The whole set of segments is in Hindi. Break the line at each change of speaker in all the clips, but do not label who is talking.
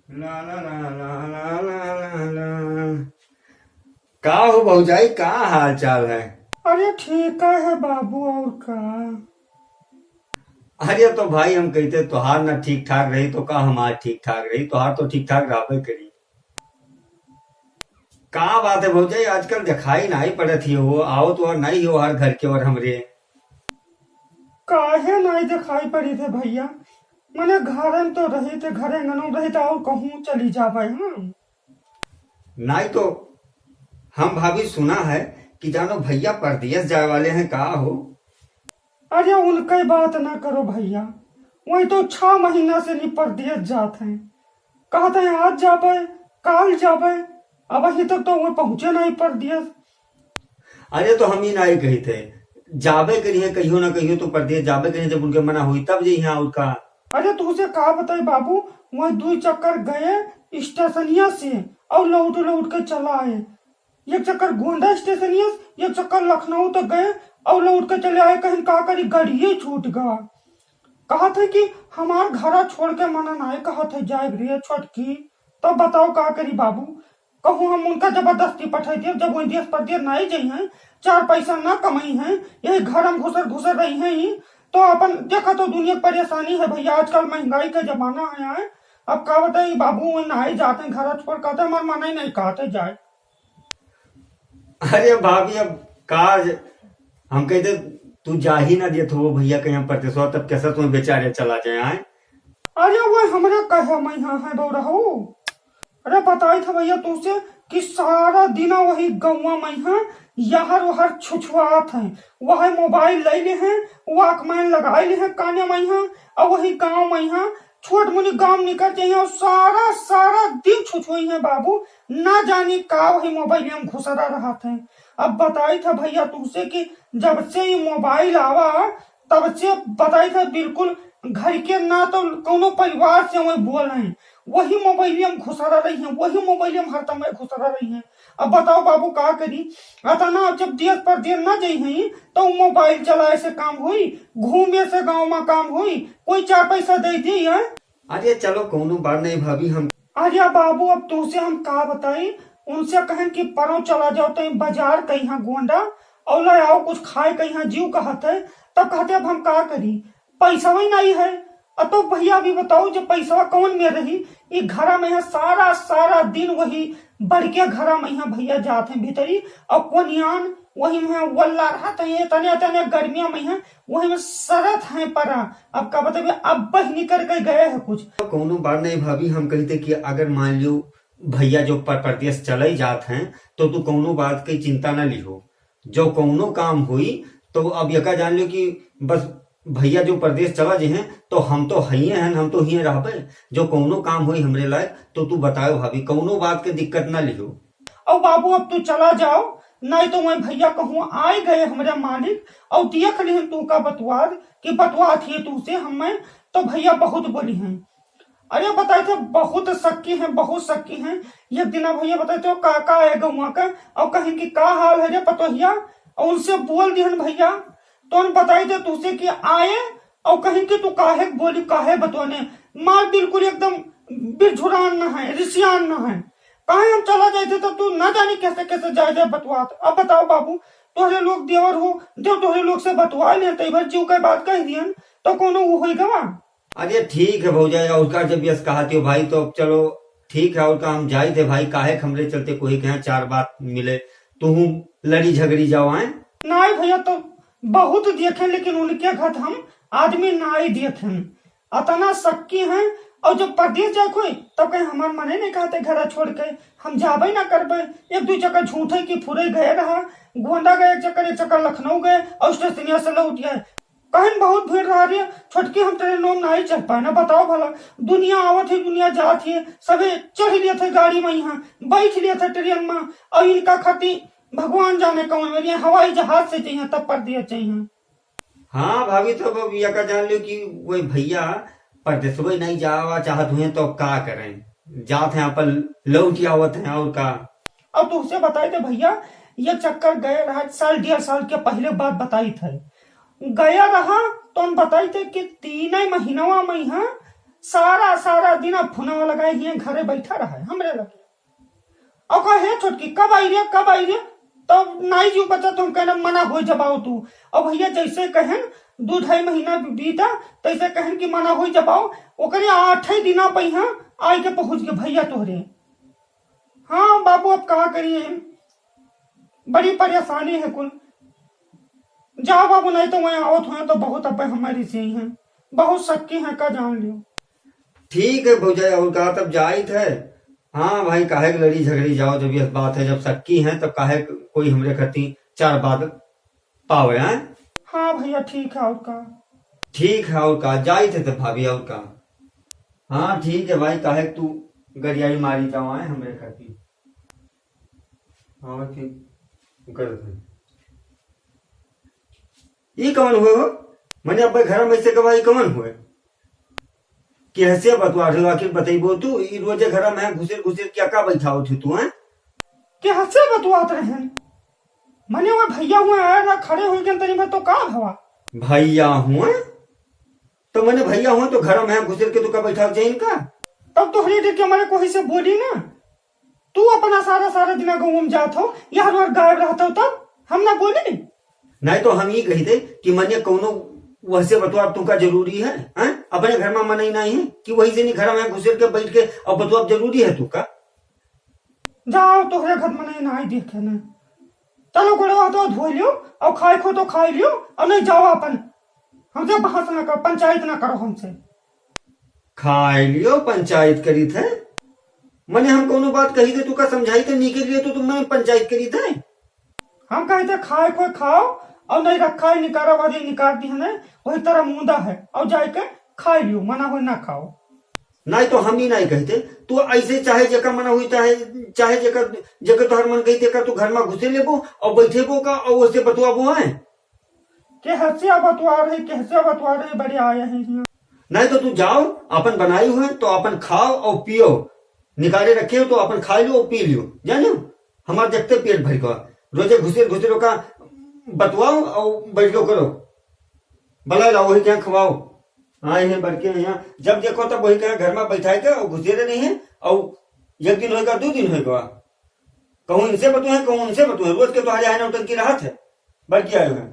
ला ला ला ला ला ला ला ला। का हो भौजाई, का हाल चाल है?
अरे ठीक है बाबू। और का?
अरे तो भाई हम कहते तोहार ना ठीक ठाक रही तो का हमार ठीक ठाक रही, तोहार तो ठीक ठाक रहबे करी। का बात है भौजाई, आजकल दिखाई नहीं पड़त ही हो, आओ तो और नहीं हो हर घर के और हमरे।
काहे नहीं दिखाई पड़ी थे भैया? मैंने घर में तो रही थे, घरे अंगनों रही थे और कहूँ चली जावे हम।
नहीं तो हम भाभी सुना है कि जानो भैया परदेश जाए वाले हैं, का हो?
अरे उनकी बात ना करो भैया। वही तो 6 महीना से नहीं परदेश जाते हैं। कहते हैं आज जावे, काल जावे। अब अभी तक तो वो पहुंचे नहीं परदेश।
अरे तो हम ही नहीं कही थे, जाबे करी है कहियो ना कहियो तो परदेश जाबे करी, जब उनके मना हुई तब जे यहाँ और का।
अरे तुझे कहा बताई बाबू। वही 2 चक्कर गए स्टेशनिया से और लौट लौट के चला आए। एक चक्कर गोंडा स्टेशनिया से, एक चक्कर लखनऊ तक गए और लौट के चले आए। कहीं का करी गाड़िए छूट गया। कहा था कि हमार घरा छोड़ के मना नहीं, कहा था जाए रे छोटकी। तब बताओ का करी बाबू। कहूँ हम उनका जबरदस्ती पठाई दिए, जब वो देश परदेश नहीं जाइ हैं, 4 पैसा ना कमाई हैं, यही घर में घुसर घुसर रही हैं ही। तो अपन देखा तो दुनिया की परेशानी है भैया, आजकल महंगाई का जमाना है। अब का बताइए बाबू, वो नहीं जाते हैं घर छोड़, कहते हमारे मना ही नहीं, कहते जाए।
अरे भाभी अब का हम कहते तू जा ही ना दिए तो वो भैया कहीं परदेश हो, तब कैसा तुम्हें बेचारे चला जाए आए।
अरे वो हमरा कहे मैं यहाँ है बोल रहा हूँ। अरे बताई था भैया तुमसे कि सारा दिन वही गौवा में है, यार वहर छुछुआत है। वही मोबाइल ले ले हैं, वॉकमैन लगाए ले हैं काने में है, और वही गांव में है। छोट मुनी गांव निकल जाइए और सारा सारा दिन छुछुई है बाबू। ना जाने का वही मोबाइल में घुसरा रहा था। अब बताई था भैया तुमसे कि जब से ये मोबाइल आवा तब से बताई था बिल्कुल घर के ना तो कोनो परिवार से वही बोल रहे हैं। वही मोबाइल में घुसरा रही है, वही मोबाइल में हर समय घुसरा रही है। अब बताओ बाबू का करी। अतः ना जब देश पर देर ना जाइ है तो मोबाइल चलाए से काम हुई, घूमे से गाँव में काम हुई, कोई 4 पैसा दे दी है।
अरे चलो कोनो बात नहीं भाभी, हम
अरे बाबू अब तुझसे हम का बताई। उनसे कहें कि परो चला जाओ तो बाजार कहीं गोंडा और ले आओ कुछ खाए कहीं जीव कहते। तब कहते अब हम का करी, पैसा ही नहीं है। तो भैया अभी बताओ जो पैसा कौन में रही। ये घरा में है सारा सारा दिन वही बड़के घरा में है भैया जाते हैं भीतरी, और कोनियान वही में वल्ला रहते हैं, तने तने गर्मियों में है वही में सरत है परा। अब का बताइए अब बह निकल के गए हैं कुछ।
कोनो बात नहीं भाभी, हम कहते कि अगर मान लो भैया जो परदेश चले जात हैं तो तू कोनो बात की चिंता न लिहो। जो कोनो काम हुई तो अब यका जान लो कि बस भैया जो परदेश चला जे हैं तो हम तो हइये हैं, हम तो हिये रहबे। जो कोनो काम हुई हमरे लायक तो तू बताओ भाभी, कोनो बात के दिक्कत ना लिहो।
और बाबू अब तू चला जाओ, नहीं तो मैं भैया कहूँ आए गए हमारे मालिक और देख ली तू का बतवाद कि बतवा थी तुझसे हमें। तो भैया बहुत बोली हैं। अरे बताए थे बहुत सक्की हैं, बहुत सक्की हैं। एक दिन भैया बताए थे काका है गौवा का, और कहीं की का हाल है रे पतोहिया, और उनसे बोल दिहन भैया। तो उन बताई थे तुझसे कि आए, और कहीं की तू काहे बोली काहे बतवाने। माल बिल्कुल एकदम बिरझुरान न है, रिसियान न है। कहे हम चला जाए थे तो तू ना जानी कैसे कैसे जाए बतवात। अब बताओ बाबू, तोहरे लोग देवर हो, देव तोहरे लोग से बतवा ले तई भर जीव के बात कह दियन तो कोनो वो होई गवा।
अरे ठीक है भौजाई, और का जब यस कहा हो भाई तो अब चलो ठीक है, और का हम जाए थे भाई, काहे हमरे चलते कोई कहे चार बात मिले तू लड़ी झगड़ी जाओ आए।
नहीं भैया तो बहुत देखे, लेकिन उनके घर हम आदमी नहीं देखे। अतना सक्की हैं। और जब परदेश जाए कोई तब कहीं हमार मने नहीं कहते घर छोड़ के हम जाबे ना करबे। 1-2 चक्कर झूठे की फुरे गए रहा, गोंडा गए एक चक्कर लखनऊ गए और स्टेशनिया से लौट गए। कहीं बहुत भीड़ रहा रही है छोटकी, हम ट्रेन में नहीं चल पाए ना। बताओ भला, दुनिया आवत है दुनिया जात है, सभी चढ़ लिए थे गाड़ी में, यहाँ बैठ लिए थे ट्रेन में। और इनका खती भगवान जाने कौन मेरी हवाई जहाज से चाहिए तब पर दिए चाहिए।
हाँ भाभी, तो अब यका जान लो कि वही भैया परदेश वही नहीं जावा चाहत हुए तो अब का करें, जात हैं अपन लौट आवत हैं और का।
अब तुझसे बताए थे भैया, ये चक्कर गए रहा 1.5 साल के पहले बात बताई थे। गया रहा तो हम बताई थे कि 3 महीनवा में है सारा सारा दिन अब फोनवा लगाए हिए घरे बैठा रहा है हमरे लगे। और कहे छोटकी कब आई रे कब आई रे, तब नाई जी बच्चा तुम कहना मना हो जबाओ तू। और भैया जैसे कहन 2-2.5 महीना बीता तैसे कहन कि मना हो जबाओ, ओकरे 8 दिना पहिया आई के पहुंच गए भैया तोहरे। हाँ बाबू अब कहा करिए, बड़ी परेशानी है कुल। जाओ बाबू, नहीं तो वहीं आवत हुए तो बहुत अब हमारी से ही हैं, बहुत शक्की है का जान लियो।
ठीक है भौजाई, और कहा तब जाइत है। हाँ भाई, काहे के लड़ी झगड़ी जाओ, जब यह बात है, जब सक्की है तब काहे कोई हमरे खती 4 बात पावे हैं।
हाँ भैया ठीक है, और का
ठीक है, और का जाइत है तब भाभी, और का। हाँ ठीक है भाई, काहे तू गरियाई मारी जाओ है हमरे खती। हाँ ठीक कर ये कौन हुए हो? मैंने अब घर में से गवाही कौन हुए कि हंसे बतवा रहे हो? आखिर बताइबो तू, ई रोजे घर में घुसेर घुसेर क्या का बैठाओ थी तू हैं?
के हंसे बतवात रहे मने वो भैया हुए आया ना खड़े हुए के तरी में तो का भवा
भैया हुए तो मैंने भैया हुए तो घर में घुसेर के तू का बैठाओ चाहिए का?
तब तो हरी देख के हमारे कोई से बोली ना, तू अपना सारा सारा दिन गाँव में जात हो, यहाँ रोज गायब रहता हो, तब हम ना बोली।
नहीं तो हम ये कही थे कि मैंने कौनो वैसे बतवा तुमका जरूरी है, हैं? अपने घर में मनाई नहीं है कि वही से नहीं घर में घुसेर के बैठ के और बतवा जरूरी है तुका?
जाओ तोहरे घर में नहीं नहाई देखे न, चलो गोड़वा तो धो लियो और खाए खो तो खाई लियो, और नहीं जाओ अपन हमसे बहस न करो, पंचायत ना करो हमसे।
खाए लियो पंचायत करी थे? मैंने हम कोनो बात कही थे तुका समझाई थे नहीं के लिए तो तुमने पंचायत करी थे?
हम कहते खाए खो खाओ और नहीं रखा है निकारा वादी निकाल दी है, वही तरह मुंदा है और जाके खाई लियो, मना हो ना खाओ।
नहीं तो हम ही नहीं कहते, तू ऐसे चाहे जका मना हुई चाहे चाहे जगह तोहर मन कही तेकर तू घर में घुसे लेबो और बैठेबो का और उससे बतवाबो है
के हंसिया बतवा रहे बड़े आए हैं यहाँ।
नहीं तो तू जाओ अपन बनाई हुए तो अपन खाओ और पियो, निकाले रखे हो तो अपन खा लो और पी लियो, जानो हमारे जगते पेट भर का रोजे घुसेरो का बतवाओ और बैठ लो करो, भला लाओ वही क्या खवाओ। हाँ ये बड़के यहाँ जब देखो तब वही क्या घर में बैठाए के और घुसेरे नहीं है, और 1 दिन होगा 2 दिन होगा, कहूँ इनसे बतुए कहूँ उनसे बतुए, रोज के तो आ जाए नौटंकी राहत है बड़की आए हुए।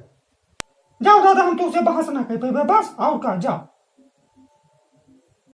जाओ दादा हम तो उसे बहस ना कर पे बस, और का जाओ।